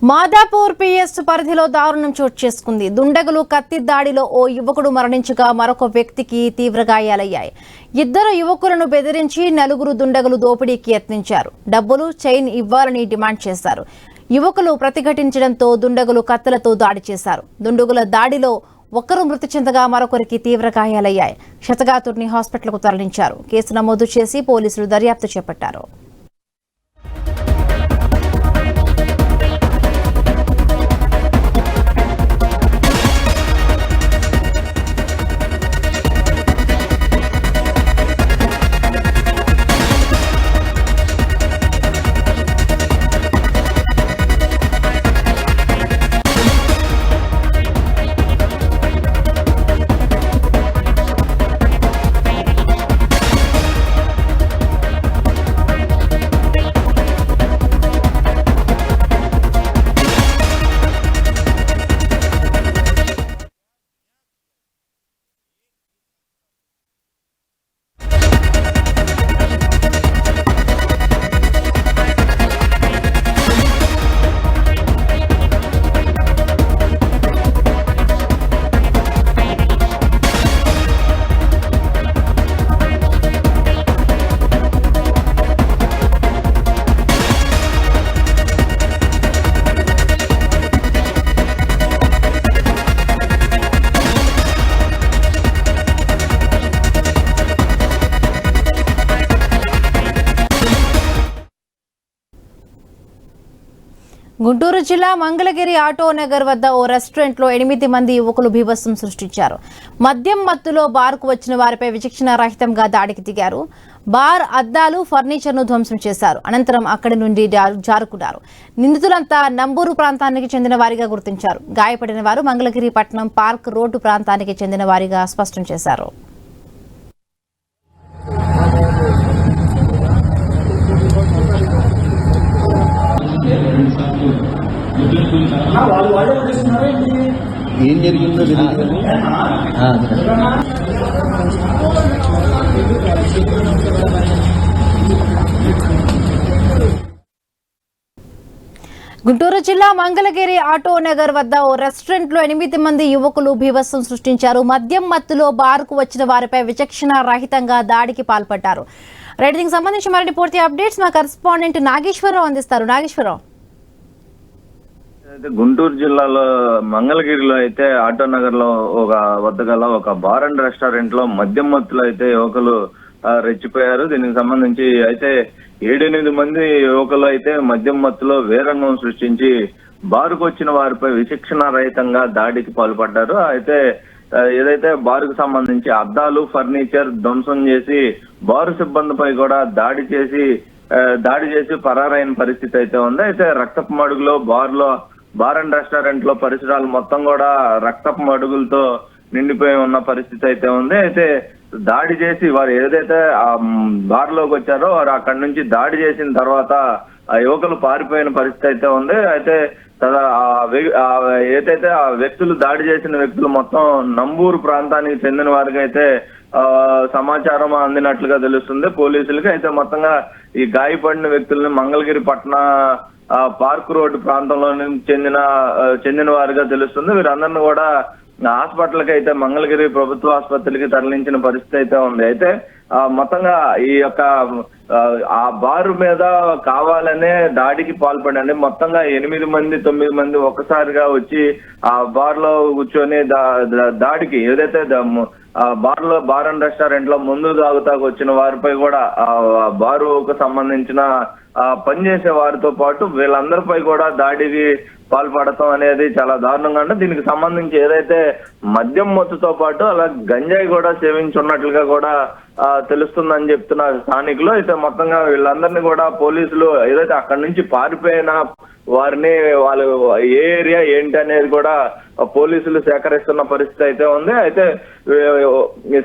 Madhapur PS పరిధిలో దారుణం చోటు చేసుకుంది. దుండగులు కత్తి దాడిలో ఓ యువకుడు మరణించగా మరొక వ్యక్తికి తీవ్ర గాయాలయ్యాయి. ఇద్దరు యువకులను బెదిరించి నలుగురు దుండగులు దోపిడీకి యత్నించారు. డబ్బులు, చైన్ ఇవ్వాలని డిమాండ్ చేశారు. యువకులు ప్రతిఘటించడంతో దుండగులు కత్తులతో దాడి చేశారు. దుండగుల దాడిలో ఒకరు మృతి చెందగా మరొకరికి తీవ్ర గాయాలయ్యాయి. క్షతగాతుడిని హాస్పిటల్కు తరలించారు. కేసు నమోదు చేసి పోలీసులు దర్యాప్తు చేపట్టారు. గుంటూరు జిల్లా మంగళగిరి ఆటో నగర్ వద్ద ఓ రెస్టారెంట్లో 8 మంది యువకులు బీభత్సం సృష్టించారు. మద్యం మత్తులో బార్కు వచ్చిన వారిపై విచక్షణ రహితంగా దాడికి దిగారు. బార్ అద్దాలు, ఫర్నిచర్ను ధ్వంసం చేశారు. అనంతరం అక్కడి నుండి జారుకున్నారు. నిందితులంతా నంబూరు ప్రాంతానికి చెందిన వారిగా గుర్తించారు. గాయపడిన వారు మంగళగిరి పట్టణం పార్క్ రోడ్డు ప్రాంతానికి చెందిన వారిగా స్పష్టం చేశారు. ఏం జరిగిందో గుంటూరు జిల్లా మంగళగిరి ఆటో నగర్ వద్ద ఓ రెస్టారెంట్లో 8 మంది యువకులు బీభత్సం సృష్టించారు. మద్యం మత్తులో బార్కు వచ్చిన వారిపై విచక్షణ రహితంగా దాడికి పాల్పడ్డారు. రైటింగ్ సంబంధించి మరిన్ని పూర్తి అప్డేట్స్ మా కరెస్పాండెంట్ నాగేశ్వరరావు అందిస్తారు. నాగేశ్వరరావు, గుంటూరు జిల్లాలో మంగళగిరిలో అయితే ఆటో నగర్ లో వద్ద గల ఒక బార్ అండ్ రెస్టారెంట్ లో మద్యం మత్తులో అయితే యువకులు రెచ్చిపోయారు. దీనికి సంబంధించి అయితే 7-8 మంది యువకులు అయితే మద్యం మత్తులో వేరంగం సృష్టించి బారుకు వచ్చిన వారిపై విచక్షణ రహితంగా దాడికి పాల్పడ్డారు. అయితే ఏదైతే బారుకు సంబంధించి అద్దాలు, ఫర్నిచర్ ధ్వంసం చేసి బారు సిబ్బందిపై కూడా దాడి చేసి పరారైన పరిస్థితి అయితే ఉంది. అయితే రక్తపు మడుగులో బార్ అండ్ రెస్టారెంట్ లో పరిసరాలు మొత్తం కూడా రక్తపు మడుగులతో నిండిపోయి ఉన్న పరిస్థితి అయితే ఉంది. అయితే దాడి చేసి వారు ఏదైతే ఆ బార్ లోకి వచ్చారో వారు అక్కడి నుంచి దాడి చేసిన తర్వాత ఆ యువకులు పారిపోయిన పరిస్థితి అయితే ఉంది. అయితే ఏదైతే ఆ వ్యక్తులు దాడి చేసిన వ్యక్తులు మొత్తం నంబూరు ప్రాంతానికి చెందిన వారికి అయితే సమాచారం అందినట్లుగా తెలుస్తుంది పోలీసులకి. అయితే మొత్తంగా ఈ గాయపడిన వ్యక్తులను మంగళగిరి పట్టణ పార్క్ రోడ్డు ప్రాంతంలో చెందిన వారిగా తెలుస్తుంది. వీరందరినీ కూడా హాస్పిటల్కి అయితే మంగళగిరి ప్రభుత్వ ఆసుపత్రికి తరలించిన పరిస్థితి అయితే ఉంది. అయితే మొత్తంగా ఈ యొక్క ఆ బారు మీద కావాలనే దాడికి పాల్పడండి. మొత్తంగా 8-9 మంది ఒక్కసారిగా వచ్చి ఆ బార్ లో కూర్చొని దాడికి ఏదైతే బార్ అండ్ రెస్టారెంట్ లో ముందు తాగుతాకు వచ్చిన వారిపై కూడా బారుకు సంబంధించిన పనిచేసే వారితో పాటు వీళ్ళందరిపై కూడా దాడికి పాల్పడటం అనేది చాలా దారుణంగా ఉంది. దీనికి సంబంధించి ఏదైతే మద్యం మత్తుతో పాటు అలా గంజాయి కూడా సేవించున్నట్లుగా కూడా తెలుస్తుందని చెప్తున్నారు స్థానికులు. అయితే మొత్తంగా వీళ్ళందరినీ కూడా పోలీసులు ఏదైతే అక్కడి నుంచి పారిపోయిన వారిని వాళ్ళు ఏ ఏరియా ఏంటి అనేది కూడా పోలీసులు సేకరిస్తున్న పరిస్థితి అయితే ఉంది. అయితే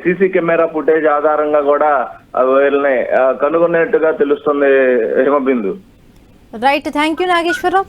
సీసీ కెమెరా ఫుటేజ్ ఆధారంగా కూడా వీళ్ళని కనుగొన్నట్టుగా తెలుస్తుంది. Himabindu. Right, thank you Nageswararao.